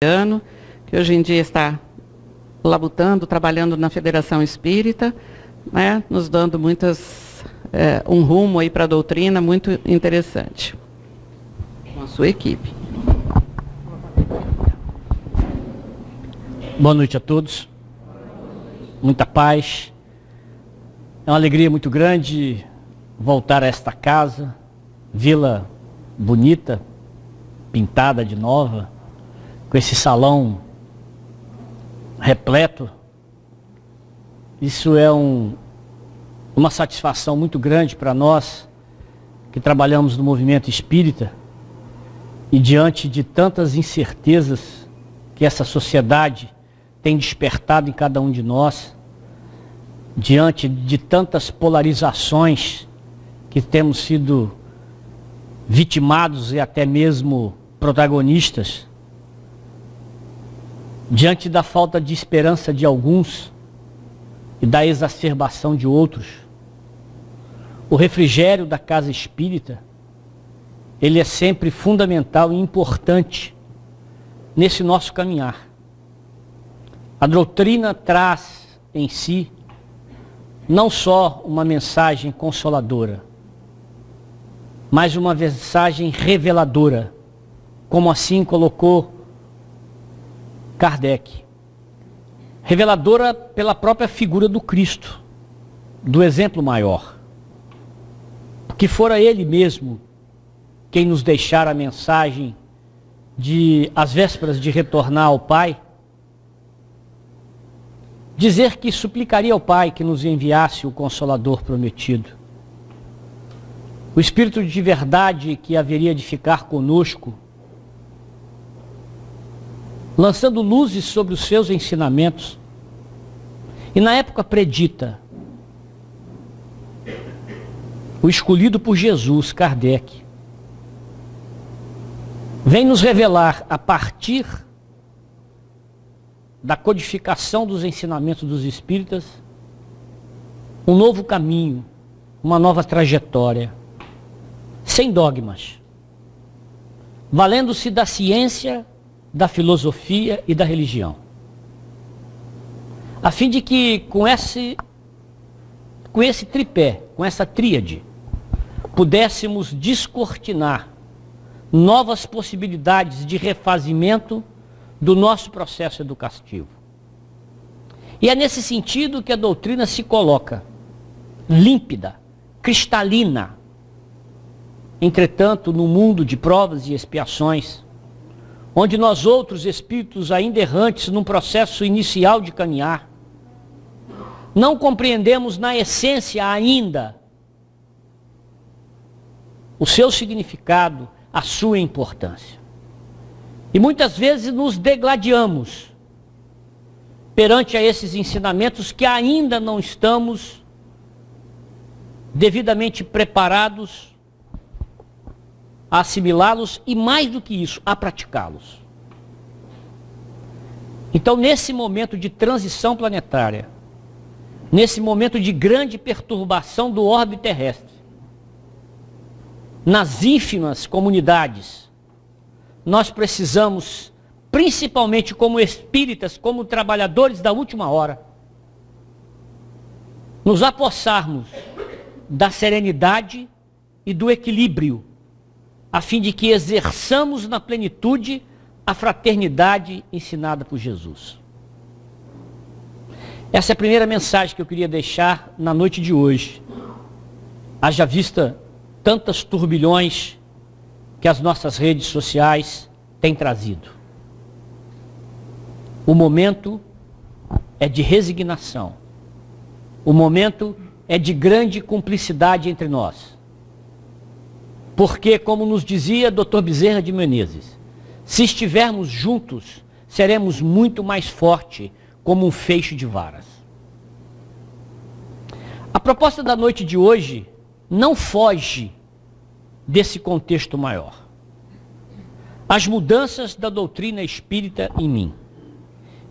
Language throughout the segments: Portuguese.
Caetano, que hoje em dia está labutando, trabalhando na Federação Espírita, né, nos dando um rumo aí para a doutrina muito interessante, com a sua equipe. Boa noite a todos, muita paz. É uma alegria muito grande voltar a esta casa, vê-la bonita, pintada de nova, com esse salão repleto. Isso é uma satisfação muito grande para nós que trabalhamos no movimento espírita e diante de tantas incertezas que essa sociedade tem despertado em cada um de nós, diante de tantas polarizações que temos sido vitimados e até mesmo protagonistas, diante da falta de esperança de alguns e da exacerbação de outros, o refrigério da casa espírita, ele é sempre fundamental e importante nesse nosso caminhar. A doutrina traz em si não só uma mensagem consoladora, mas uma mensagem reveladora, como assim colocou Kardec. Reveladora pela própria figura do Cristo, do exemplo maior. Que fora Ele mesmo quem nos deixara a mensagem de, às vésperas de retornar ao Pai, dizer que suplicaria ao Pai que nos enviasse o Consolador prometido. O Espírito de verdade que haveria de ficar conosco, lançando luzes sobre os seus ensinamentos. E na época predita, o escolhido por Jesus, Kardec, vem nos revelar, a partir da codificação dos ensinamentos dos espíritas, um novo caminho, uma nova trajetória, sem dogmas, valendo-se da ciência, da filosofia e da religião, a fim de que com esse tripé, com essa tríade, pudéssemos descortinar novas possibilidades de refazimento do nosso processo educativo. E é nesse sentido que a doutrina se coloca, límpida, cristalina. Entretanto, no mundo de provas e expiações, onde nós outros espíritos ainda errantes num processo inicial de caminhar, não compreendemos na essência ainda o seu significado, a sua importância. E muitas vezes nos degladiamos perante a esses ensinamentos que ainda não estamos devidamente preparados a assimilá-los e, mais do que isso, a praticá-los. Então, nesse momento de transição planetária, nesse momento de grande perturbação do orbe terrestre, nas ínfimas comunidades, nós precisamos, principalmente como espíritas, como trabalhadores da última hora, nos apossarmos da serenidade e do equilíbrio, a fim de que exerçamos na plenitude a fraternidade ensinada por Jesus. Essa é a primeira mensagem que eu queria deixar na noite de hoje. Haja vista tantas turbilhões que as nossas redes sociais têm trazido. O momento é de resignação. O momento é de grande cumplicidade entre nós. Porque, como nos dizia Dr. Bezerra de Menezes, se estivermos juntos, seremos muito mais fortes como um feixe de varas. A proposta da noite de hoje não foge desse contexto maior. As mudanças da doutrina espírita em mim.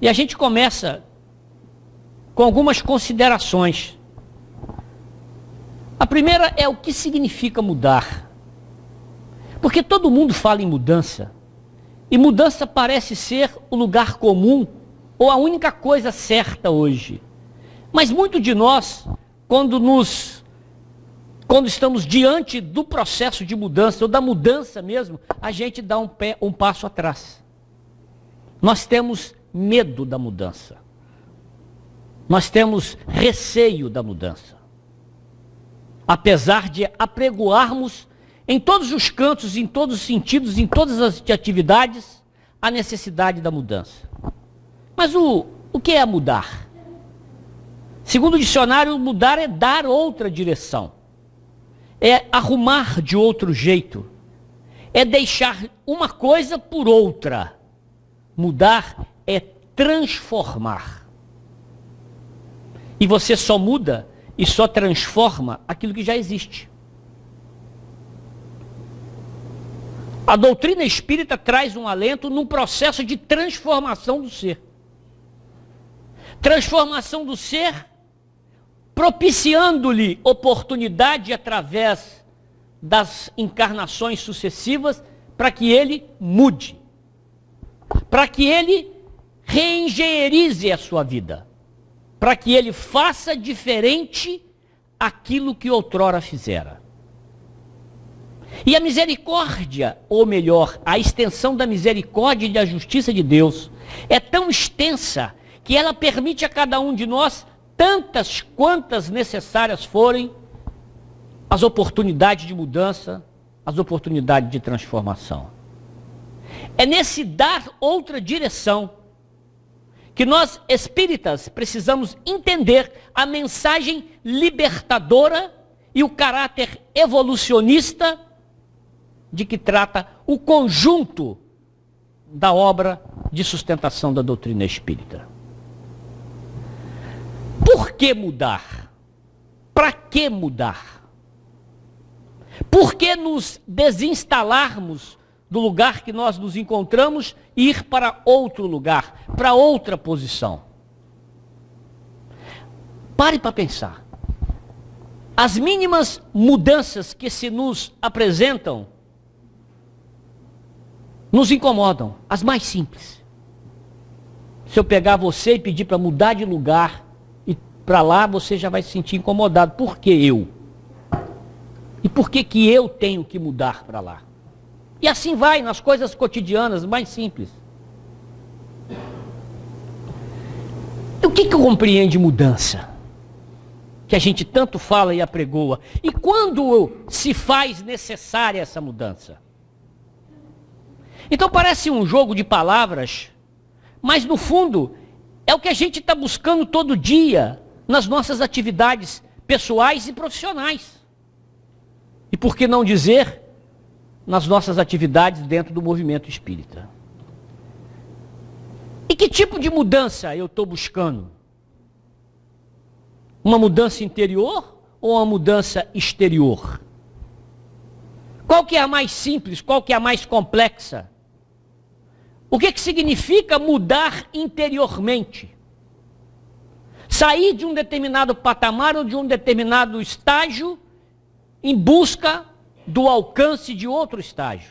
E a gente começa com algumas considerações. A primeira é o que significa mudar. Porque todo mundo fala em mudança. E mudança parece ser o lugar comum ou a única coisa certa hoje. Mas muito de nós, quando estamos diante do processo de mudança, ou da mudança mesmo, a gente dá um passo atrás. Nós temos medo da mudança. Nós temos receio da mudança. Apesar de apregoarmos em todos os cantos, em todos os sentidos, em todas as atividades, a necessidade da mudança. Mas o que é mudar? Segundo o dicionário, mudar é dar outra direção. É arrumar de outro jeito. É deixar uma coisa por outra. Mudar é transformar. E você só muda e só transforma aquilo que já existe. A doutrina espírita traz um alento num processo de transformação do ser. Transformação do ser, propiciando-lhe oportunidade através das encarnações sucessivas para que ele mude. Para que ele reengenherize a sua vida. Para que ele faça diferente aquilo que outrora fizera. E a misericórdia, ou melhor, a extensão da misericórdia e da justiça de Deus é tão extensa que ela permite a cada um de nós, tantas quantas necessárias forem, as oportunidades de mudança, as oportunidades de transformação. É nesse dar outra direção que nós espíritas precisamos entender a mensagem libertadora e o caráter evolucionista de que trata o conjunto da obra de sustentação da doutrina espírita. Por que mudar? Para que mudar? Por que nos desinstalarmos do lugar que nós nos encontramos e ir para outro lugar, para outra posição? Pare para pensar. As mínimas mudanças que se nos apresentam nos incomodam, as mais simples. Se eu pegar você e pedir para mudar de lugar e para lá, você já vai se sentir incomodado. Por que eu? E por que eu tenho que mudar para lá? E assim vai nas coisas cotidianas mais simples. O que compreende mudança? Que a gente tanto fala e apregoa. E quando se faz necessária essa mudança? Então parece um jogo de palavras, mas no fundo é o que a gente está buscando todo dia nas nossas atividades pessoais e profissionais. E por que não dizer nas nossas atividades dentro do movimento espírita? E que tipo de mudança eu estou buscando? Uma mudança interior ou uma mudança exterior? Qual que é a mais simples? Qual que é a mais complexa? O que significa mudar interiormente? Sair de um determinado patamar ou de um determinado estágio em busca do alcance de outro estágio.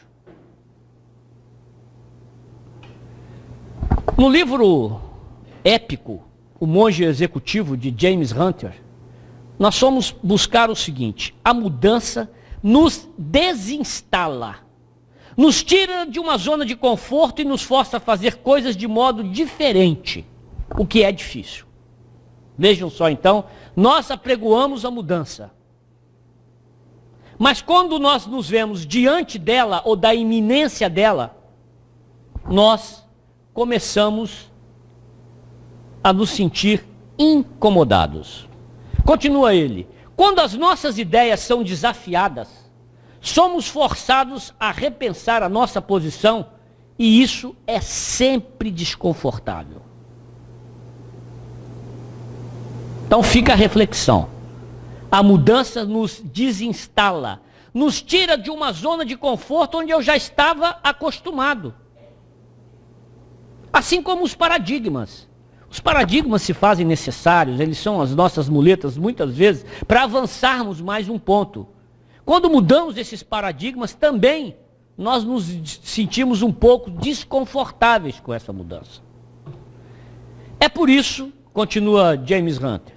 No livro épico, O Monge Executivo, de James Hunter, nós fomos buscar o seguinte: a mudança nos desinstala, nos tira de uma zona de conforto e nos força a fazer coisas de modo diferente, o que é difícil. Vejam só então, nós apregoamos a mudança. Mas quando nós nos vemos diante dela ou da iminência dela, nós começamos a nos sentir incomodados. Continua ele: quando as nossas ideias são desafiadas, somos forçados a repensar a nossa posição e isso é sempre desconfortável. Então fica a reflexão. A mudança nos desinstala, nos tira de uma zona de conforto onde eu já estava acostumado. Assim como os paradigmas. Os paradigmas se fazem necessários, eles são as nossas muletas muitas vezes para avançarmos mais um ponto. Quando mudamos esses paradigmas, também nós nos sentimos um pouco desconfortáveis com essa mudança. É por isso, continua James Hunter,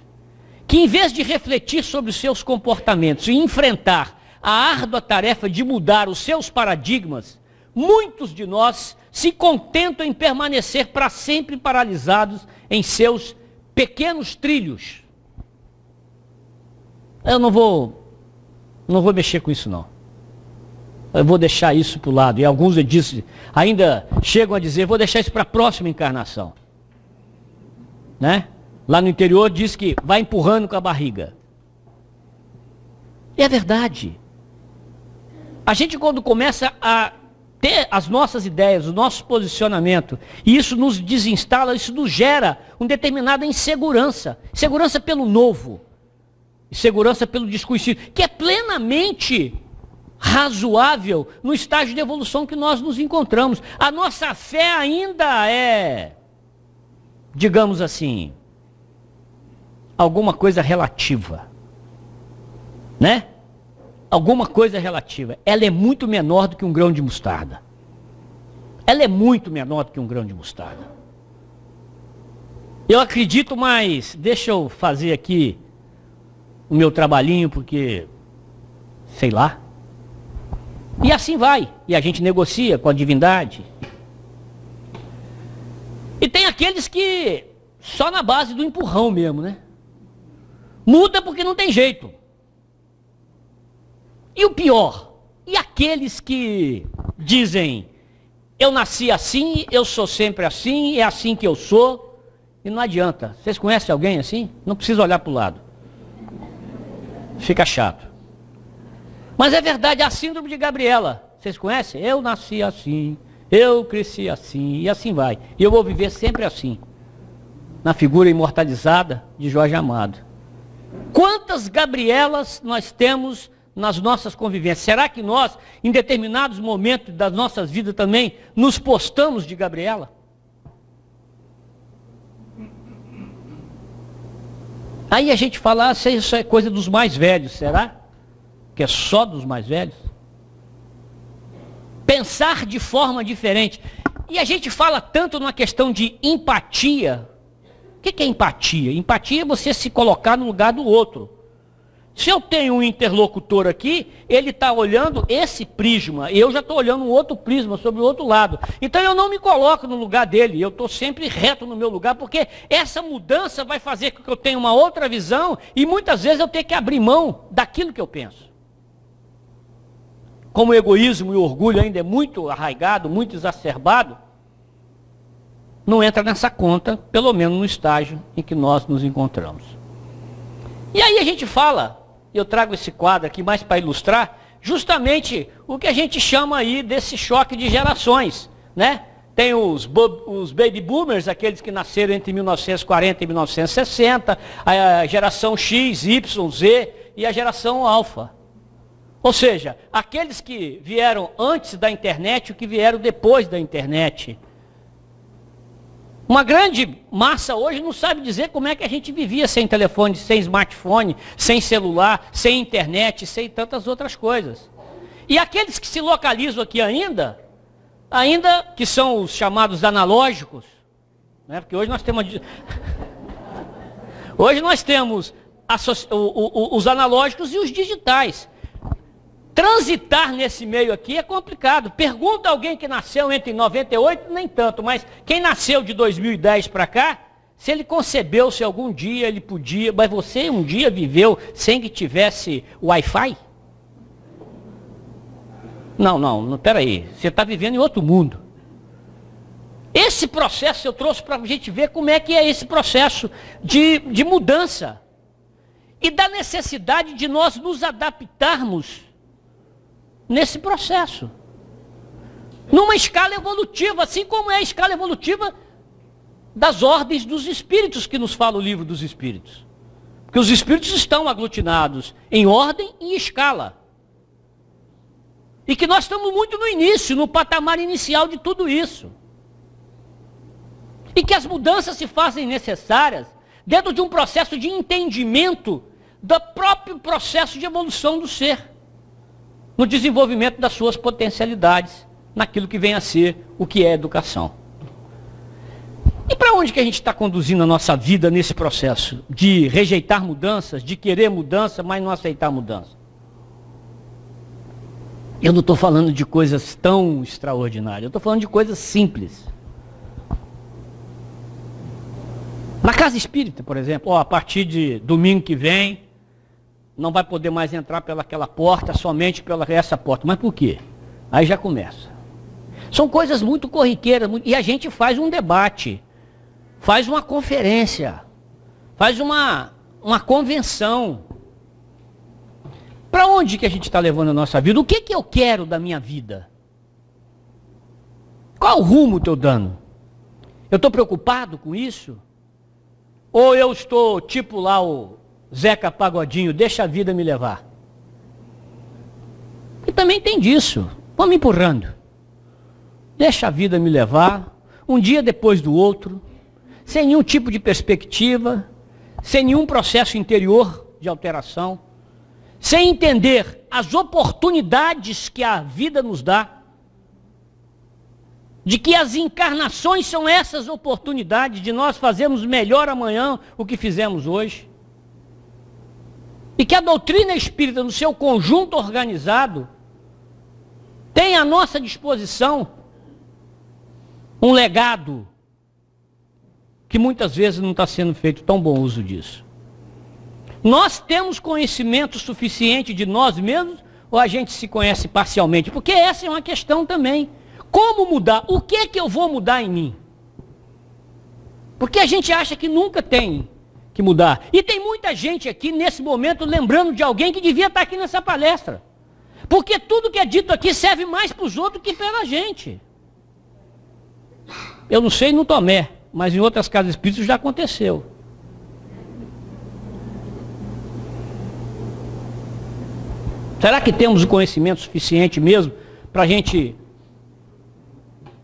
que em vez de refletir sobre os seus comportamentos e enfrentar a árdua tarefa de mudar os seus paradigmas, muitos de nós se contentam em permanecer para sempre paralisados em seus pequenos trilhos. Eu não vou mexer com isso não. Eu vou deixar isso para o lado. E alguns ainda chegam a dizer, vou deixar isso para a próxima encarnação. Né? Lá no interior diz que vai empurrando com a barriga. E é verdade. A gente quando começa a ter as nossas ideias, o nosso posicionamento, e isso nos desinstala, isso nos gera uma determinada insegurança. Insegurança pelo novo. Insegurança pelo desconhecido. Que é plenamente razoável no estágio de evolução que nós nos encontramos. A nossa fé ainda é, digamos assim, alguma coisa relativa. Né? Alguma coisa relativa. Ela é muito menor do que um grão de mostarda. Ela é muito menor do que um grão de mostarda. Eu acredito, mas deixa eu fazer aqui o meu trabalhinho, porque, sei lá. E assim vai. E a gente negocia com a divindade. E tem aqueles que só na base do empurrão mesmo, né? Muda porque não tem jeito. E o pior, e aqueles que dizem, eu nasci assim, eu sou sempre assim, é assim que eu sou, e não adianta. Vocês conhecem alguém assim? Não precisa olhar para o lado. Fica chato. Mas é verdade, a síndrome de Gabriela. Vocês conhecem? Eu nasci assim, eu cresci assim, e assim vai. E eu vou viver sempre assim. Na figura imortalizada de Jorge Amado. Quantas Gabrielas nós temos nas nossas convivências? Será que nós, em determinados momentos das nossas vidas também, nos postamos de Gabriela? Aí a gente fala, isso é coisa dos mais velhos, será? Que é só dos mais velhos? Pensar de forma diferente. E a gente fala tanto numa questão de empatia. O que é empatia? Empatia é você se colocar no lugar do outro. Se eu tenho um interlocutor aqui, ele está olhando esse prisma, e eu já estou olhando um outro prisma sobre o outro lado. Então eu não me coloco no lugar dele, eu estou sempre reto no meu lugar, porque essa mudança vai fazer com que eu tenha uma outra visão, e muitas vezes eu tenho que abrir mão daquilo que eu penso. Como o egoísmo e o orgulho ainda é muito arraigado, muito exacerbado, não entra nessa conta, pelo menos no estágio em que nós nos encontramos. E aí a gente fala, eu trago esse quadro aqui mais para ilustrar, justamente o que a gente chama aí desse choque de gerações, né? Tem os baby boomers, aqueles que nasceram entre 1940 e 1960, a geração X, Y, Z e a geração Alfa. Ou seja, aqueles que vieram antes da internet e que vieram depois da internet. Uma grande massa hoje não sabe dizer como é que a gente vivia sem telefone, sem smartphone, sem celular, sem internet, sem tantas outras coisas. E aqueles que se localizam aqui ainda que são os chamados analógicos, né? Porque hoje nós temos os analógicos e os digitais. Transitar nesse meio aqui é complicado. Pergunta a alguém que nasceu entre 98, nem tanto, mas quem nasceu de 2010 para cá, se ele concebeu, se algum dia ele podia, mas você um dia viveu sem que tivesse Wi-Fi? Não, peraí, você está vivendo em outro mundo. Esse processo eu trouxe para a gente ver como é que é esse processo de mudança. E da necessidade de nós nos adaptarmos nesse processo. Numa escala evolutiva, assim como é a escala evolutiva das ordens dos espíritos que nos fala o livro dos espíritos. Porque os espíritos estão aglutinados em ordem e escala. E que nós estamos muito no início, no patamar inicial de tudo isso. E que as mudanças se fazem necessárias dentro de um processo de entendimento do próprio processo de evolução do ser. no desenvolvimento das suas potencialidades, naquilo que vem a ser o que é educação. E para onde que a gente está conduzindo a nossa vida nesse processo de rejeitar mudanças, de querer mudança, mas não aceitar mudança? Eu não estou falando de coisas tão extraordinárias, eu estou falando de coisas simples. Na casa espírita, por exemplo, a partir de domingo que vem, não vai poder mais entrar pelaquela porta, somente pela essa porta. Mas por quê? Aí já começa. São coisas muito corriqueiras, e a gente faz um debate, faz uma conferência, faz uma convenção. Para onde que a gente está levando a nossa vida? O que que eu quero da minha vida? Qual o rumo estou dando? Eu estou preocupado com isso? Ou eu estou tipo lá o Zeca Pagodinho, deixa a vida me levar? E também tem disso. Vamos empurrando. Deixa a vida me levar, um dia depois do outro, sem nenhum tipo de perspectiva, sem nenhum processo interior de alteração, sem entender as oportunidades que a vida nos dá, de que as encarnações são essas oportunidades de nós fazermos melhor amanhã o que fizemos hoje. E que a doutrina espírita, no seu conjunto organizado, tem à nossa disposição um legado que muitas vezes não está sendo feito tão bom uso disso. Nós temos conhecimento suficiente de nós mesmos ou a gente se conhece parcialmente? Porque essa é uma questão também. Como mudar? O que é que eu vou mudar em mim? Porque a gente acha que nunca tem que mudar. E tem muita gente aqui nesse momento lembrando de alguém que devia estar aqui nessa palestra. Porque tudo que é dito aqui serve mais para os outros que pela gente. Eu não sei no Tomé, mas em outras casas espíritas já aconteceu. Será que temos o conhecimento suficiente mesmo para a gente...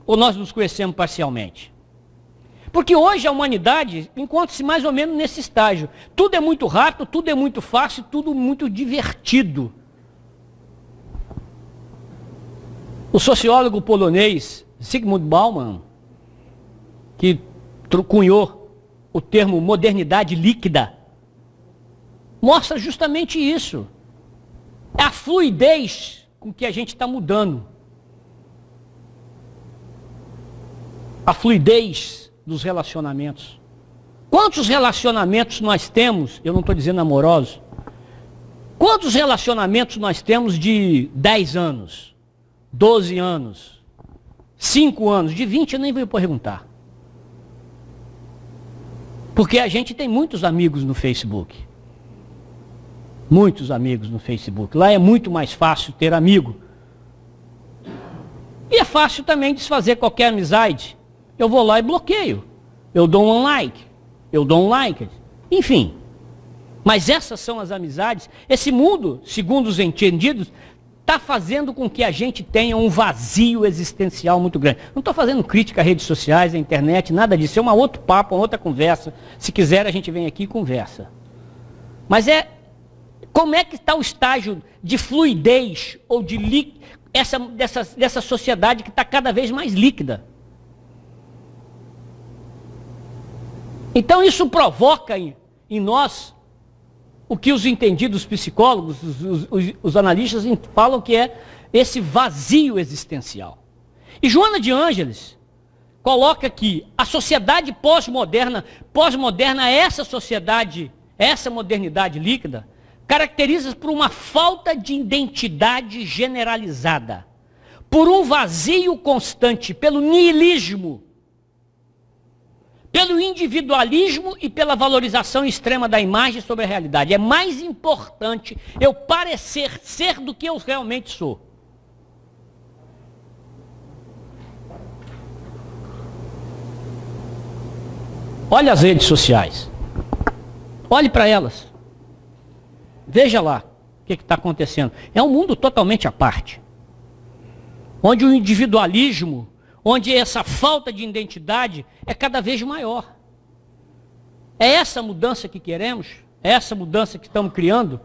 Ou nós nos conhecemos parcialmente? Porque hoje a humanidade encontra-se mais ou menos nesse estágio. Tudo é muito rápido, tudo é muito fácil, tudo muito divertido. O sociólogo polonês Zygmunt Bauman, que cunhou o termo modernidade líquida, mostra justamente isso. É a fluidez com que a gente está mudando. A fluidez dos relacionamentos. Quantos relacionamentos nós temos, eu não estou dizendo amorosos, quantos relacionamentos nós temos de 10 anos, 12 anos, 5 anos, de 20 eu nem vou perguntar. Porque a gente tem muitos amigos no Facebook. Muitos amigos no Facebook. Lá é muito mais fácil ter amigo. E é fácil também desfazer qualquer amizade. Eu vou lá e bloqueio. Eu dou um like. Eu dou um like. Enfim. Mas essas são as amizades. Esse mundo, segundo os entendidos, está fazendo com que a gente tenha um vazio existencial muito grande. Não estou fazendo crítica a redes sociais, à internet, nada disso. É um outro papo, uma outra conversa. Se quiser, a gente vem aqui e conversa. Mas como é que está o estágio de fluidez ou de dessa sociedade que está cada vez mais líquida? Então isso provoca em nós o que os entendidos psicólogos, os analistas falam que é esse vazio existencial. E Joana de Ângeles coloca que a sociedade pós-moderna é essa sociedade, essa modernidade líquida, caracteriza por uma falta de identidade generalizada, por um vazio constante, pelo niilismo, pelo individualismo e pela valorização extrema da imagem sobre a realidade. É mais importante eu parecer ser do que eu realmente sou. Olha as redes sociais. Olhe para elas. Veja lá o que está acontecendo. É um mundo totalmente à parte. Onde o individualismo, onde essa falta de identidade é cada vez maior. É essa mudança que queremos? É essa mudança que estamos criando?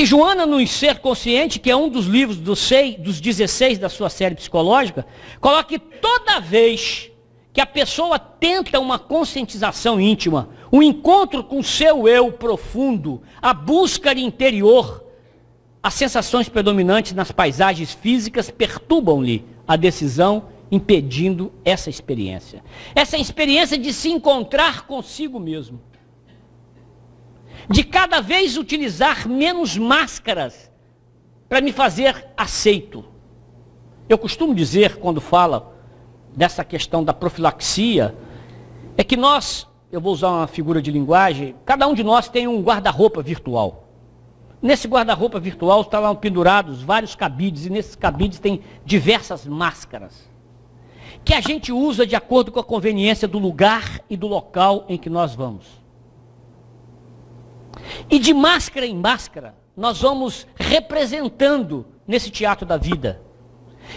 E Joana, no Ser Consciente, que é um dos livros dos 16 da sua série psicológica, coloca que toda vez que a pessoa tenta uma conscientização íntima, o encontro com o seu eu profundo, a busca interior, as sensações predominantes nas paisagens físicas perturbam-lhe a decisão, impedindo essa experiência. Essa experiência de se encontrar consigo mesmo. De cada vez utilizar menos máscaras para me fazer aceito. Eu costumo dizer, quando falo dessa questão da profilaxia, é que nós, eu vou usar uma figura de linguagem, cada um de nós tem um guarda-roupa virtual. Nesse guarda-roupa virtual estão lá pendurados vários cabides, e nesses cabides tem diversas máscaras, que a gente usa de acordo com a conveniência do lugar e do local em que nós vamos. E de máscara em máscara, nós vamos representando nesse teatro da vida.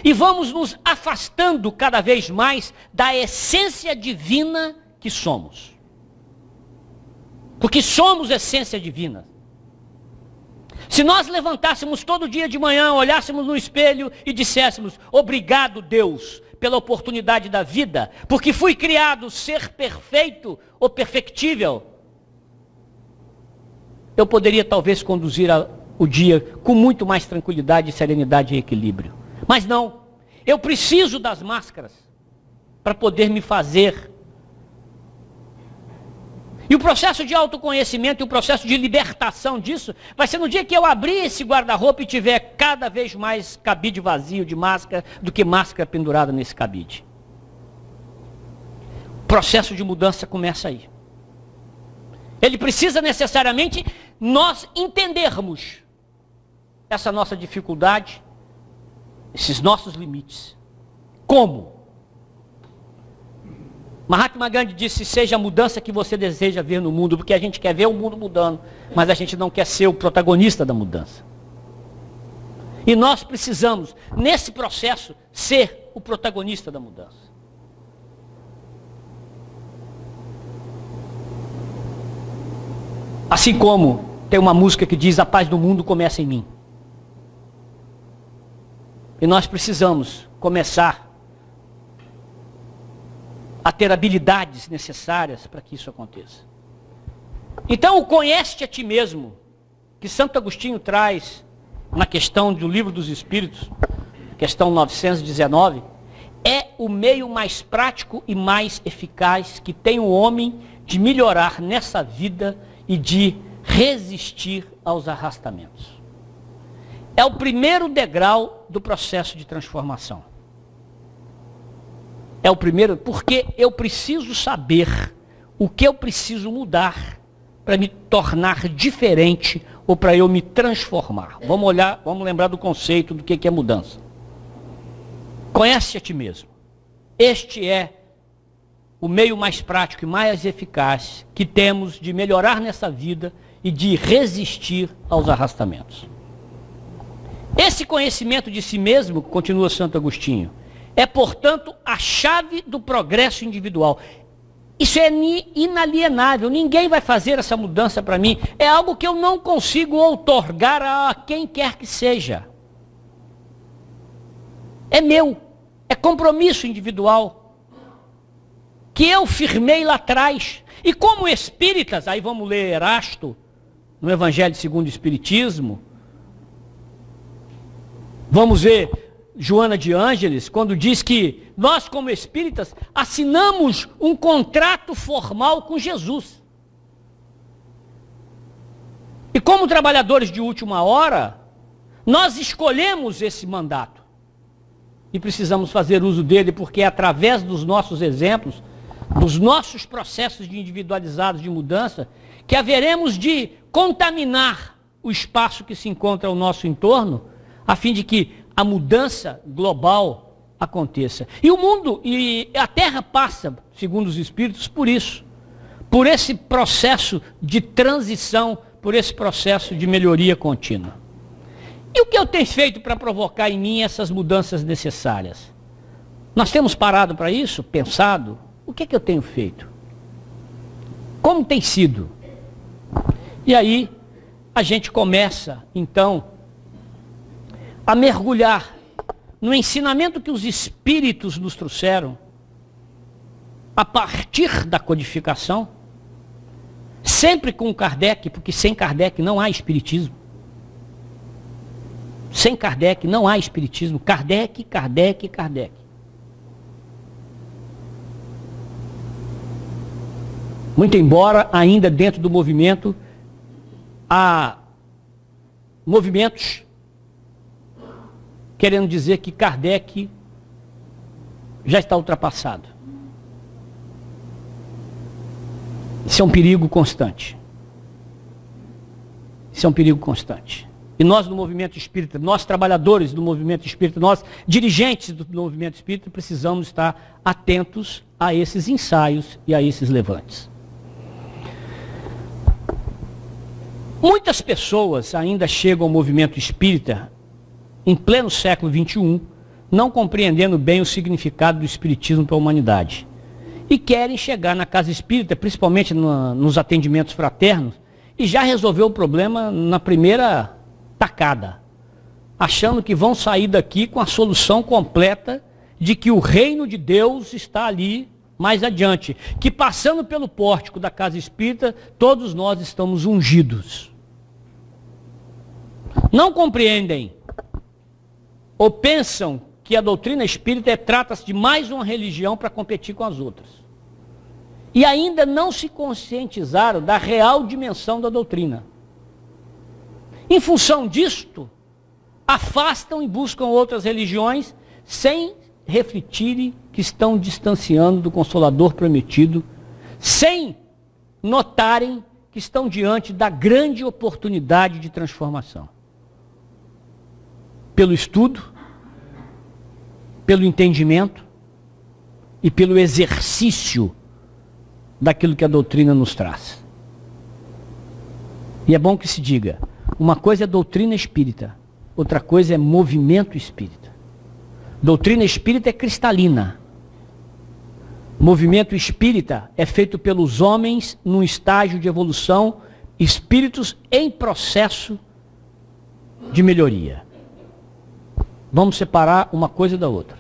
E vamos nos afastando cada vez mais da essência divina que somos. Porque somos essência divina. Se nós levantássemos todo dia de manhã, olhássemos no espelho e disséssemos: obrigado, Deus, pela oportunidade da vida, porque fui criado ser perfeito ou perfectível, eu poderia talvez conduzir o dia com muito mais tranquilidade, serenidade e equilíbrio. Mas não, eu preciso das máscaras para poder me fazer. E o processo de autoconhecimento e o processo de libertação disso vai ser no dia que eu abrir esse guarda-roupa e tiver cada vez mais cabide vazio de máscara do que máscara pendurada nesse cabide. O processo de mudança começa aí. Ele precisa necessariamente nós entendermos essa nossa dificuldade, esses nossos limites. Como? Mahatma Gandhi disse: seja a mudança que você deseja ver no mundo, porque a gente quer ver o mundo mudando, mas a gente não quer ser o protagonista da mudança. E nós precisamos, nesse processo, ser o protagonista da mudança. Assim como tem uma música que diz: a paz do mundo começa em mim. E nós precisamos começar a ter habilidades necessárias para que isso aconteça. Então, o conhece-te a ti mesmo, que Santo Agostinho traz na questão do Livro dos Espíritos, questão 919, é o meio mais prático e mais eficaz que tem o homem de melhorar nessa vida e de resistir aos arrastamentos. É o primeiro degrau do processo de transformação. É o primeiro, porque eu preciso saber o que eu preciso mudar para me tornar diferente ou para eu me transformar. Vamos lembrar do conceito do que é mudança. Conhece a ti mesmo. Este é o meio mais prático e mais eficaz que temos de melhorar nessa vida e de resistir aos arrastamentos. Esse conhecimento de si mesmo, continua Santo Agostinho, é, portanto, a chave do progresso individual. Isso é inalienável, ninguém vai fazer essa mudança para mim. É algo que eu não consigo outorgar a quem quer que seja. É meu, é compromisso individual, que eu firmei lá atrás. E como espíritas, aí vamos ler Erasto, no Evangelho segundo o Espiritismo, vamos ver Joana de Ângeles, quando diz que nós, como espíritas, assinamos um contrato formal com Jesus. E como trabalhadores de última hora, nós escolhemos esse mandato. E precisamos fazer uso dele, porque é através dos nossos exemplos, dos nossos processos individualizados de mudança, que haveremos de contaminar o espaço que se encontra ao nosso entorno, a fim de que a mudança global aconteça. E o mundo e a Terra passa, segundo os Espíritos, por isso. Por esse processo de transição, por esse processo de melhoria contínua. E o que eu tenho feito para provocar em mim essas mudanças necessárias? Nós temos parado para isso, pensado? O que é que eu tenho feito? Como tem sido? E aí, a gente começa, então, a mergulhar no ensinamento que os espíritos nos trouxeram, a partir da codificação, sempre com Kardec, porque sem Kardec não há espiritismo. Sem Kardec não há espiritismo. Kardec, Kardec, Kardec. Muito embora ainda dentro do movimento há movimentos querendo dizer que Kardec já está ultrapassado. Isso é um perigo constante. Isso é um perigo constante. E nós do movimento espírita, nós trabalhadores do movimento espírita, nós dirigentes do movimento espírita, precisamos estar atentos a esses ensaios e a esses levantes. Muitas pessoas ainda chegam ao movimento espírita em pleno século XXI, não compreendendo bem o significado do espiritismo para a humanidade. E querem chegar na casa espírita, principalmente nos atendimentos fraternos, e já resolver o problema na primeira tacada, achando que vão sair daqui com a solução completa de que o reino de Deus está ali mais adiante, que passando pelo pórtico da casa espírita, todos nós estamos ungidos. Não compreendem ou pensam que a doutrina espírita trata-se de mais uma religião para competir com as outras. E ainda não se conscientizaram da real dimensão da doutrina. Em função disto, afastam e buscam outras religiões sem refletirem que estão distanciando do Consolador prometido, sem notarem que estão diante da grande oportunidade de transformação. Pelo estudo, pelo entendimento e pelo exercício daquilo que a doutrina nos traz. E é bom que se diga, uma coisa é doutrina espírita, outra coisa é movimento espírita. Doutrina espírita é cristalina. Movimento espírita é feito pelos homens num estágio de evolução, espíritos em processo de melhoria. Vamos separar uma coisa da outra.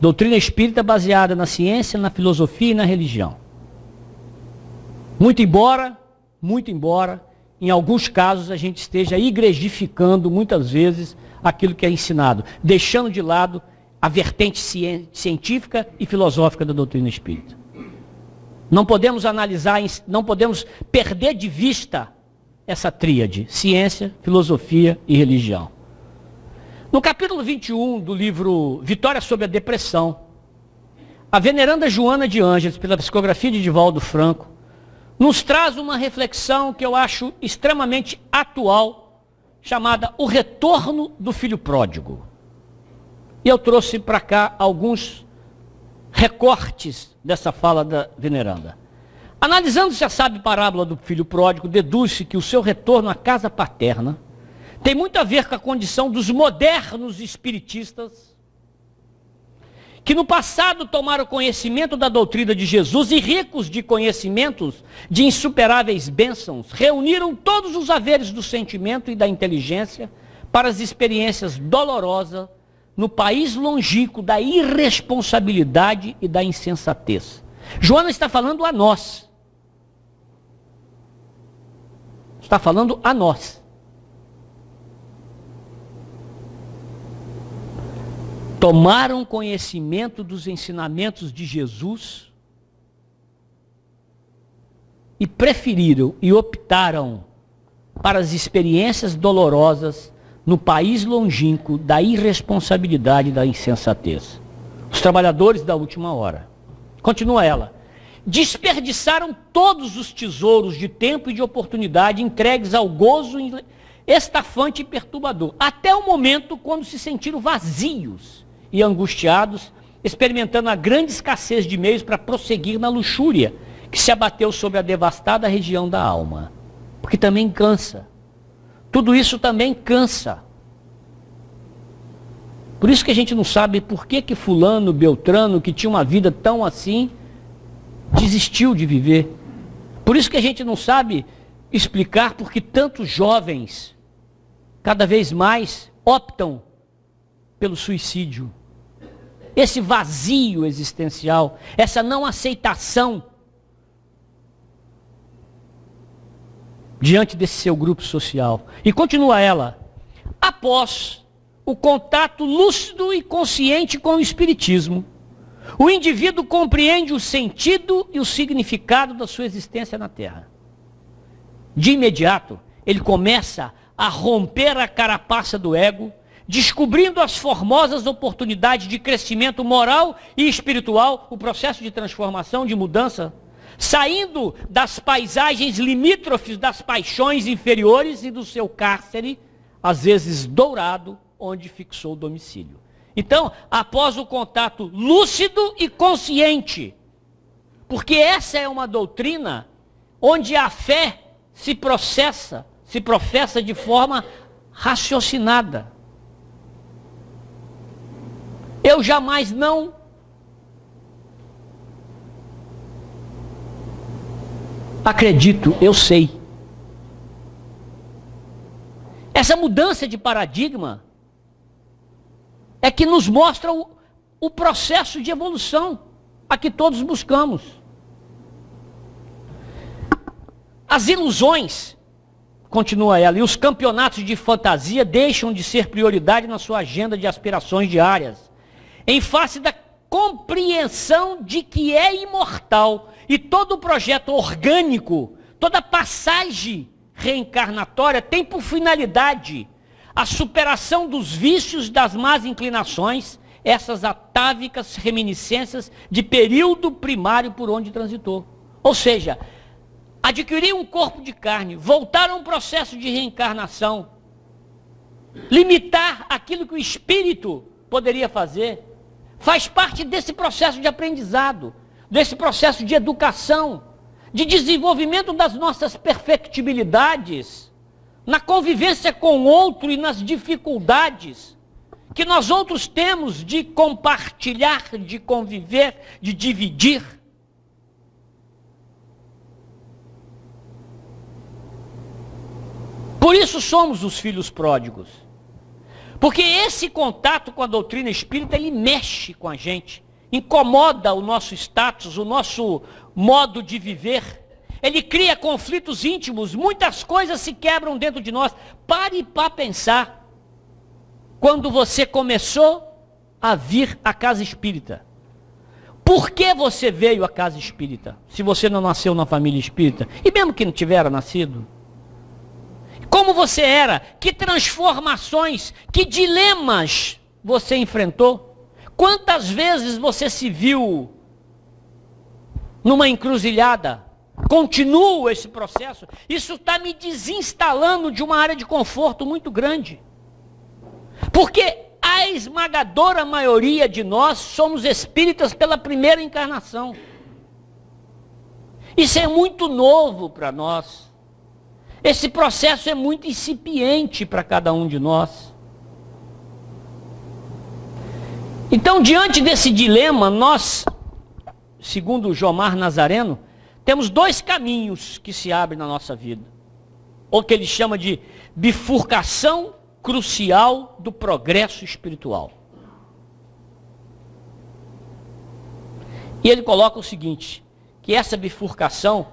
Doutrina espírita baseada na ciência, na filosofia e na religião. Muito embora, em alguns casos a gente esteja igrejificando muitas vezes aquilo que é ensinado, deixando de lado a vertente científica e filosófica da doutrina espírita. Não podemos analisar, não podemos perder de vista essa tríade, ciência, filosofia e religião. No capítulo 21 do livro Vitória sobre a Depressão, a veneranda Joana de Ângeles, pela psicografia de Divaldo Franco, nos traz uma reflexão que eu acho extremamente atual, chamada O Retorno do Filho Pródigo. E eu trouxe para cá alguns recortes dessa fala da veneranda. Analisando-se a sábia parábola do filho pródigo, deduz-se que o seu retorno à casa paterna tem muito a ver com a condição dos modernos espiritistas, que no passado tomaram conhecimento da doutrina de Jesus e, ricos de conhecimentos de insuperáveis bênçãos, reuniram todos os haveres do sentimento e da inteligência para as experiências dolorosas no país longínquo da irresponsabilidade e da insensatez. Joana está falando a nós. Está falando a nós. Tomaram conhecimento dos ensinamentos de Jesus e preferiram e optaram para as experiências dolorosas no país longínquo da irresponsabilidade e da insensatez. Os trabalhadores da última hora. Continua ela. Desperdiçaram todos os tesouros de tempo e de oportunidade entregues ao gozo estafante e perturbador, até o momento quando se sentiram vazios e angustiados, experimentando a grande escassez de meios para prosseguir na luxúria que se abateu sobre a devastada região da alma. Porque também cansa. Tudo isso também cansa. Por isso que a gente não sabe por que fulano, beltrano, que tinha uma vida tão assim, desistiu de viver. Por isso que a gente não sabe explicar por que tantos jovens, cada vez mais, optam pelo suicídio. Esse vazio existencial, essa não aceitação diante desse seu grupo social. E continua ela: após o contato lúcido e consciente com o Espiritismo, o indivíduo compreende o sentido e o significado da sua existência na Terra. De imediato, ele começa a romper a carapaça do ego, descobrindo as formosas oportunidades de crescimento moral e espiritual, o processo de transformação, de mudança, saindo das paisagens limítrofes das paixões inferiores e do seu cárcere, às vezes dourado, onde fixou o domicílio. Então, após o contato lúcido e consciente, porque essa é uma doutrina onde a fé se professa de forma raciocinada. Eu jamais não acredito, eu sei. Essa mudança de paradigma é que nos mostra o processo de evolução a que todos buscamos. As ilusões, continua ela, e os campeonatos de fantasia deixam de ser prioridade na sua agenda de aspirações diárias, em face da compreensão de que é imortal e todo o projeto orgânico, toda passagem reencarnatória tem por finalidade a superação dos vícios, das más inclinações, essas atávicas reminiscências de período primário por onde transitou. Ou seja, adquirir um corpo de carne, voltar a um processo de reencarnação, limitar aquilo que o espírito poderia fazer, faz parte desse processo de aprendizado, desse processo de educação, de desenvolvimento das nossas perfectibilidades, na convivência com o outro e nas dificuldades que nós outros temos de compartilhar, de conviver, de dividir. Por isso somos os filhos pródigos. Porque esse contato com a doutrina espírita, ele mexe com a gente, incomoda o nosso status, o nosso modo de viver. Ele cria conflitos íntimos, muitas coisas se quebram dentro de nós. Pare para pensar. Quando você começou a vir à casa espírita, por que você veio à casa espírita? Se você não nasceu na família espírita, e mesmo que não tivera nascido, como você era? Que transformações, que dilemas você enfrentou? Quantas vezes você se viu numa encruzilhada? Continua esse processo. Isso está me desinstalando de uma área de conforto muito grande. Porque a esmagadora maioria de nós somos espíritas pela primeira encarnação. Isso é muito novo para nós. Esse processo é muito incipiente para cada um de nós. Então, diante desse dilema, nós, segundo o Jomar Nazareno, temos dois caminhos que se abrem na nossa vida. Ou que ele chama de bifurcação crucial do progresso espiritual. E ele coloca o seguinte, que essa bifurcação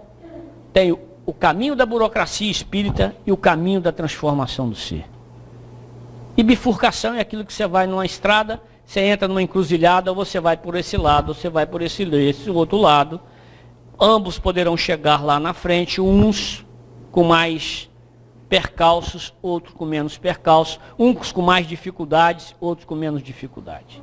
tem o caminho da burocracia espírita e o caminho da transformação do ser. E bifurcação é aquilo que você vai numa estrada, você entra numa encruzilhada, ou você vai por esse lado, ou você vai por esse outro lado. Ambos poderão chegar lá na frente, uns com mais percalços, outros com menos percalços, uns com mais dificuldades, outros com menos dificuldade.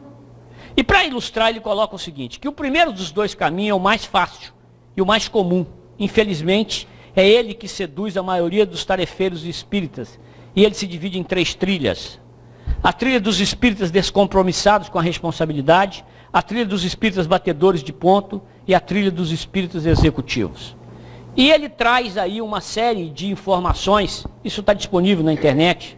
E para ilustrar, ele coloca o seguinte, que o primeiro dos dois caminhos é o mais fácil e o mais comum. Infelizmente, é ele que seduz a maioria dos tarefeiros espíritas. E ele se divide em 3 trilhas. A trilha dos espíritas descompromissados com a responsabilidade, a trilha dos espíritas batedores de ponto e a trilha dos espíritas executivos. E ele traz aí uma série de informações, isso está disponível na internet.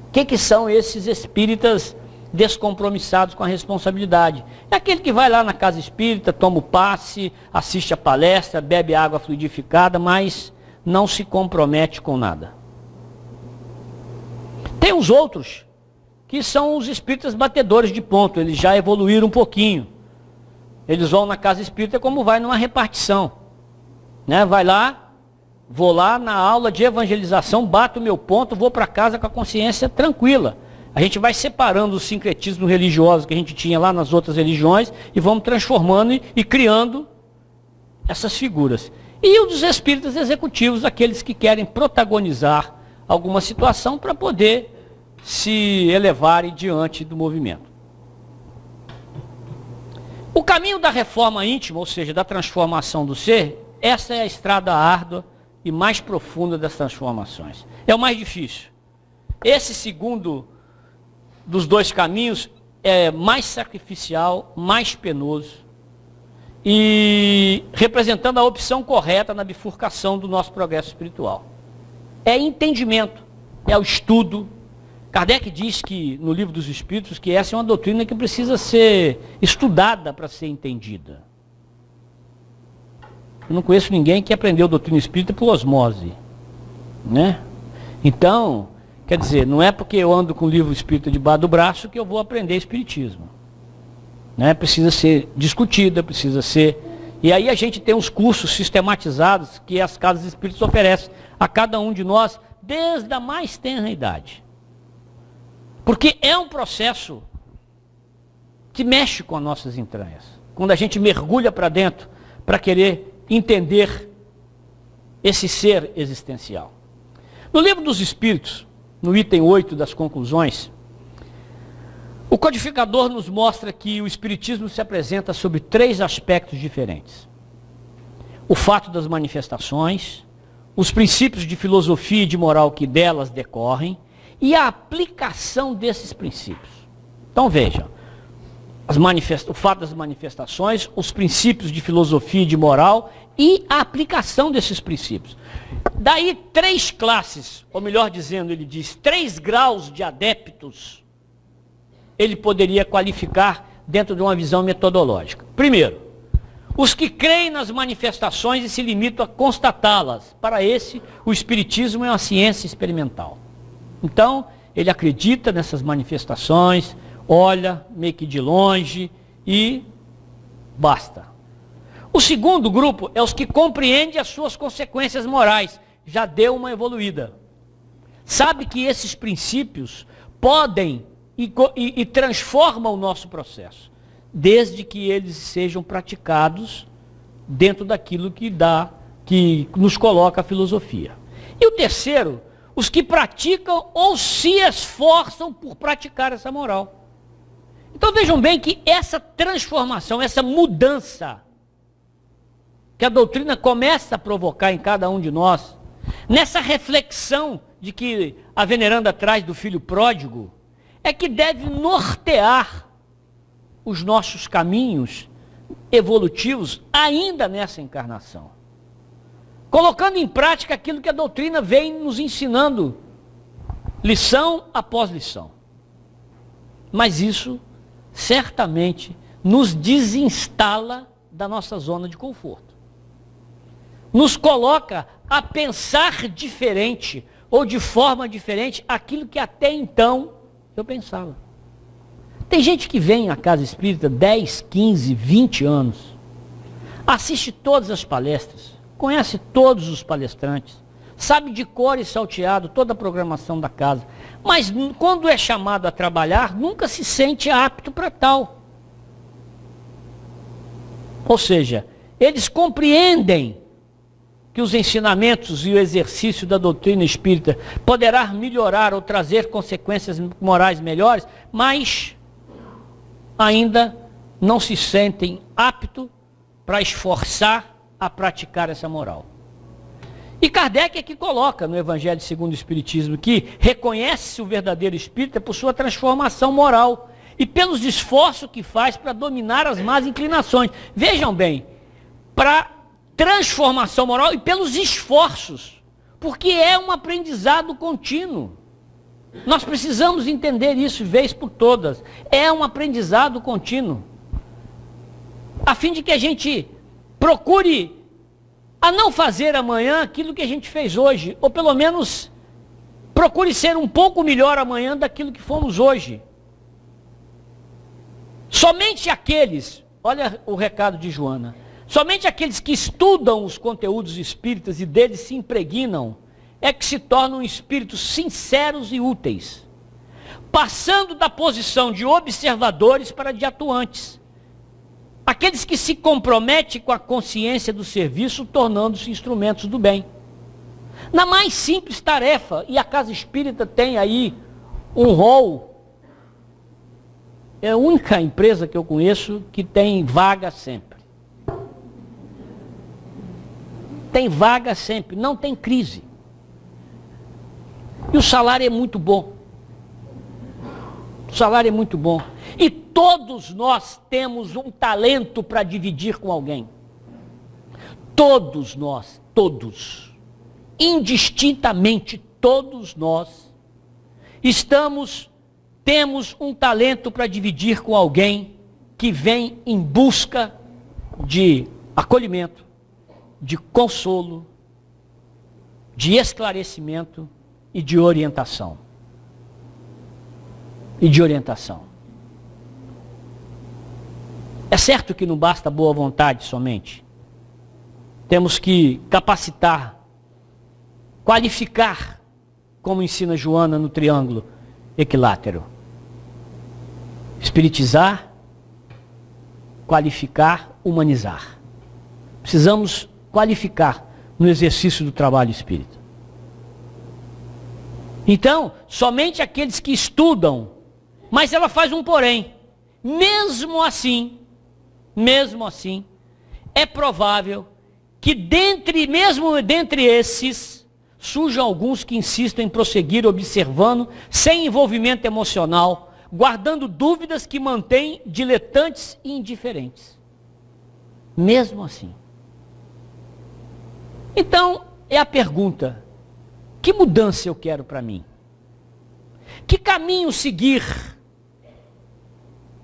O que são esses espíritas descompromissados com a responsabilidade? É aquele que vai lá na casa espírita, toma o passe, assiste a palestra, bebe água fluidificada, mas não se compromete com nada. Tem os outros, que são os espíritas batedores de ponto, eles já evoluíram um pouquinho. Eles vão na casa espírita como vai numa repartição. Né? Vai lá, vou lá na aula de evangelização, bato o meu ponto, vou para casa com a consciência tranquila. A gente vai separando o sincretismo religioso que a gente tinha lá nas outras religiões e vamos transformando e criando essas figuras. E os espíritas executivos, aqueles que querem protagonizar alguma situação para poder se elevarem diante do movimento. O caminho da reforma íntima, ou seja, da transformação do ser, essa é a estrada árdua e mais profunda das transformações. É o mais difícil. Esse segundo dos dois caminhos é mais sacrificial, mais penoso e representando a opção correta na bifurcação do nosso progresso espiritual. É entendimento, é o estudo. Kardec diz que, no Livro dos Espíritos, que essa é uma doutrina que precisa ser estudada para ser entendida. Eu não conheço ninguém que aprendeu doutrina espírita por osmose. Né? Então, quer dizer, não é porque eu ando com o livro espírita debaixo do braço que eu vou aprender espiritismo. Né? Precisa ser discutida, precisa ser... E aí a gente tem os cursos sistematizados que as casas espíritas oferecem a cada um de nós, desde a mais tenra idade. Porque é um processo que mexe com as nossas entranhas. Quando a gente mergulha para dentro para querer entender esse ser existencial. No Livro dos Espíritos, no item 8 das conclusões, o codificador nos mostra que o Espiritismo se apresenta sob 3 aspectos diferentes. O fato das manifestações, os princípios de filosofia e de moral que delas decorrem, e a aplicação desses princípios. Então vejam, o fato das manifestações, os princípios de filosofia e de moral e a aplicação desses princípios. Daí 3 classes, ou melhor dizendo, ele diz 3 graus de adeptos, ele poderia qualificar dentro de uma visão metodológica. Primeiro, os que creem nas manifestações e se limitam a constatá-las. Para esse, o Espiritismo é uma ciência experimental. Então, ele acredita nessas manifestações, olha meio que de longe e basta. O segundo grupo é os que compreendem as suas consequências morais, já deu uma evoluída. Sabe que esses princípios podem e transformam o nosso processo, desde que eles sejam praticados dentro daquilo que nos coloca a filosofia. E o terceiro, os que praticam ou se esforçam por praticar essa moral. Então vejam bem que essa transformação, essa mudança que a doutrina começa a provocar em cada um de nós, nessa reflexão de que a veneranda traz do filho pródigo, é que deve nortear os nossos caminhos evolutivos ainda nessa encarnação. Colocando em prática aquilo que a doutrina vem nos ensinando, lição após lição. Mas isso, certamente, nos desinstala da nossa zona de conforto. Nos coloca a pensar diferente, ou de forma diferente, aquilo que até então eu pensava. Tem gente que vem à casa espírita 10, 15, 20 anos, assiste todas as palestras, conhece todos os palestrantes, sabe de cor e salteado toda a programação da casa, mas quando é chamado a trabalhar, nunca se sente apto para tal. Ou seja, eles compreendem que os ensinamentos e o exercício da doutrina espírita poderá melhorar ou trazer consequências morais melhores, mas ainda não se sentem aptos para esforçar a praticar essa moral. E Kardec é que coloca no Evangelho segundo o Espiritismo que reconhece o verdadeiro espírita por sua transformação moral e pelos esforços que faz para dominar as más inclinações. Vejam bem, para transformação moral e pelos esforços, porque é um aprendizado contínuo. Nós precisamos entender isso vez por todas. É um aprendizado contínuo. A fim de que a gente procure a não fazer amanhã aquilo que a gente fez hoje, ou pelo menos procure ser um pouco melhor amanhã daquilo que fomos hoje. Somente aqueles, olha o recado de Joana, somente aqueles que estudam os conteúdos espíritas e deles se impregnam, é que se tornam espíritos sinceros e úteis, passando da posição de observadores para de atuantes. Aqueles que se comprometem com a consciência do serviço, tornando-se instrumentos do bem. Na mais simples tarefa, e a Casa Espírita tem aí um rol, é a única empresa que eu conheço que tem vaga sempre. Tem vaga sempre, não tem crise. E o salário é muito bom. O salário é muito bom. E todos nós temos um talento para dividir com alguém. Todos nós, todos, indistintamente, todos nós, temos um talento para dividir com alguém que vem em busca de acolhimento, de consolo, de esclarecimento e de orientação. É certo que não basta boa vontade somente. Temos que capacitar, qualificar, como ensina Joana no triângulo equilátero. Espiritizar, qualificar, humanizar. Precisamos qualificar no exercício do trabalho espírita. Então, somente aqueles que estudam, mas ela faz um porém. Mesmo assim, é provável que mesmo dentre esses, surjam alguns que insistam em prosseguir observando, sem envolvimento emocional, guardando dúvidas que mantêm diletantes e indiferentes. Mesmo assim. Então, é a pergunta: que mudança eu quero para mim? Que caminho seguir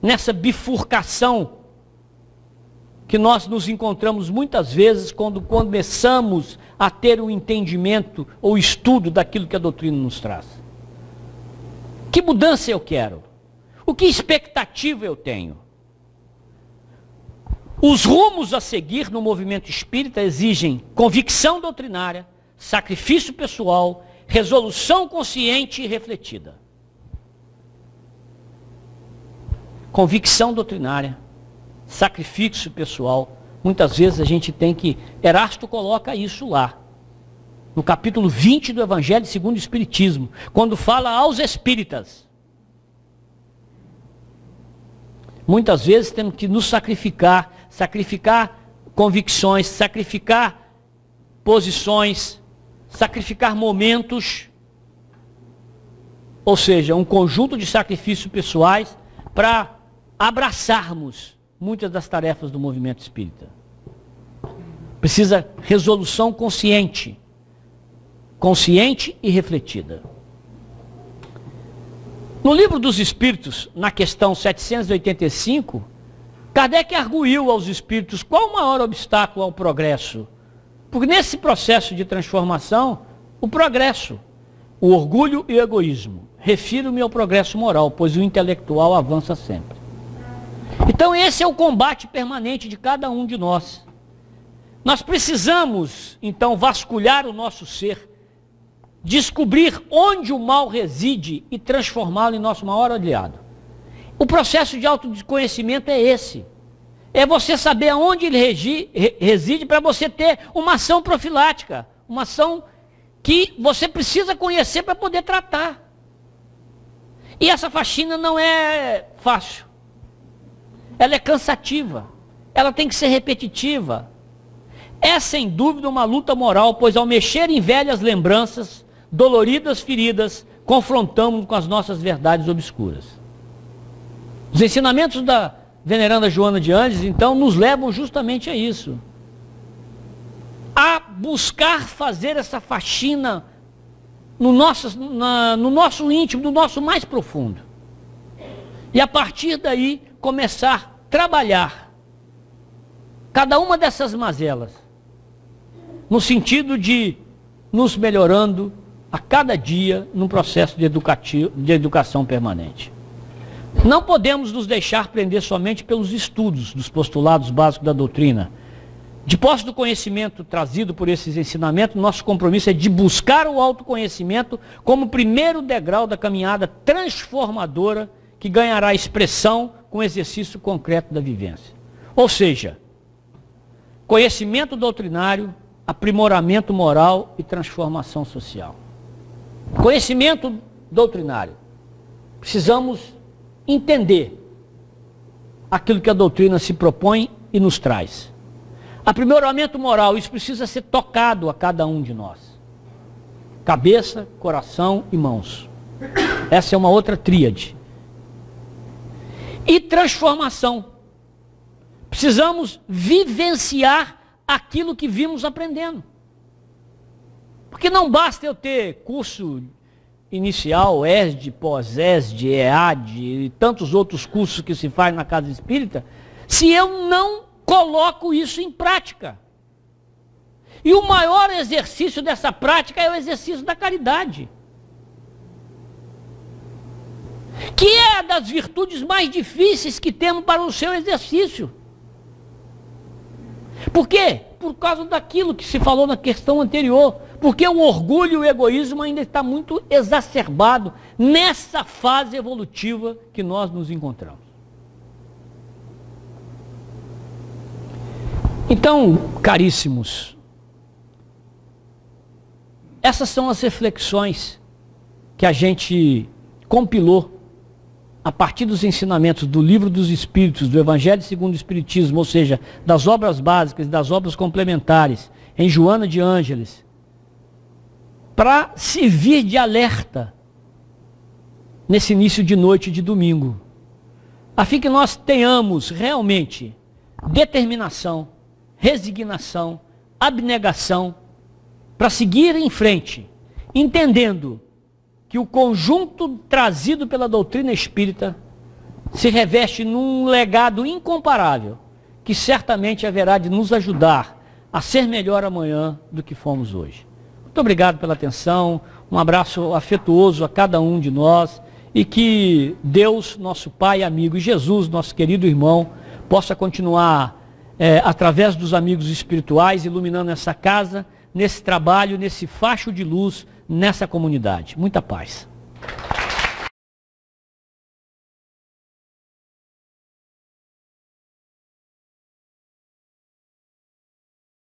nessa bifurcação que nós nos encontramos muitas vezes quando começamos a ter um entendimento ou estudo daquilo que a doutrina nos traz? Que mudança eu quero? O que expectativa eu tenho? Os rumos a seguir no movimento espírita exigem convicção doutrinária, sacrifício pessoal, resolução consciente e refletida. Convicção doutrinária, sacrifício pessoal. Muitas vezes a gente tem que... Erasto coloca isso lá, no capítulo 20 do Evangelho segundo o Espiritismo, quando fala aos espíritas. Muitas vezes temos que nos sacrificar convicções, sacrificar posições, sacrificar momentos, ou seja, um conjunto de sacrifícios pessoais para abraçarmos muitas das tarefas do movimento espírita. Precisa resolução consciente e refletida. No Livro dos Espíritos, na questão 785, Kardec arguiu aos espíritos qual o maior obstáculo ao progresso. Porque nesse processo de transformação, o progresso, o orgulho e o egoísmo. Refiro-me ao progresso moral, pois o intelectual avança sempre. Então esse é o combate permanente de cada um de nós. Nós precisamos, então, vasculhar o nosso ser, descobrir onde o mal reside e transformá-lo em nosso maior aliado. O processo de autoconhecimento é esse. É você saber aonde ele reside para você ter uma ação profilática. Uma ação que você precisa conhecer para poder tratar. E essa faxina não é fácil. Ela é cansativa. Ela tem que ser repetitiva. É sem dúvida uma luta moral, pois ao mexer em velhas lembranças, doloridas feridas, confrontamos com as nossas verdades obscuras. Os ensinamentos da veneranda Joana de Ângeles, então, nos levam justamente a isso. A buscar fazer essa faxina no nosso íntimo, no nosso mais profundo. E a partir daí, começar a trabalhar cada uma dessas mazelas. no sentido de nos melhorando a cada dia num processo de educação permanente. Não podemos nos deixar prender somente pelos estudos dos postulados básicos da doutrina. De posse do conhecimento trazido por esses ensinamentos, nosso compromisso é de buscar o autoconhecimento como primeiro degrau da caminhada transformadora que ganhará expressão com o exercício concreto da vivência. Ou seja, conhecimento doutrinário, aprimoramento moral e transformação social. Conhecimento doutrinário. Precisamos entender aquilo que a doutrina se propõe e nos traz. Aprimoramento moral, isso precisa ser tocado a cada um de nós. Cabeça, coração e mãos. Essa é uma outra tríade. E transformação. Precisamos vivenciar aquilo que vimos aprendendo. Porque não basta eu ter curso inicial, ESD, pós-ESD, EAD e tantos outros cursos que se faz na casa espírita, se eu não coloco isso em prática. E o maior exercício dessa prática é o exercício da caridade, que é das virtudes mais difíceis que temos para o seu exercício. Por quê? Por causa daquilo que se falou na questão anterior. Porque o orgulho e o egoísmo ainda está muito exacerbado nessa fase evolutiva que nós nos encontramos. Então, caríssimos, essas são as reflexões que a gente compilou a partir dos ensinamentos do Livro dos Espíritos, do Evangelho segundo o Espiritismo, ou seja, das obras básicas e das obras complementares, em Joana de Ângeles, para servir de alerta nesse início de noite de domingo, a fim que nós tenhamos realmente determinação, resignação, abnegação, para seguir em frente, entendendo que o conjunto trazido pela doutrina espírita se reveste num legado incomparável, que certamente haverá de nos ajudar a ser melhor amanhã do que fomos hoje. Muito obrigado pela atenção, um abraço afetuoso a cada um de nós e que Deus, nosso Pai, amigo, e Jesus, nosso querido irmão, possa continuar através dos amigos espirituais, iluminando essa casa, nesse trabalho, nesse facho de luz, nessa comunidade. Muita paz.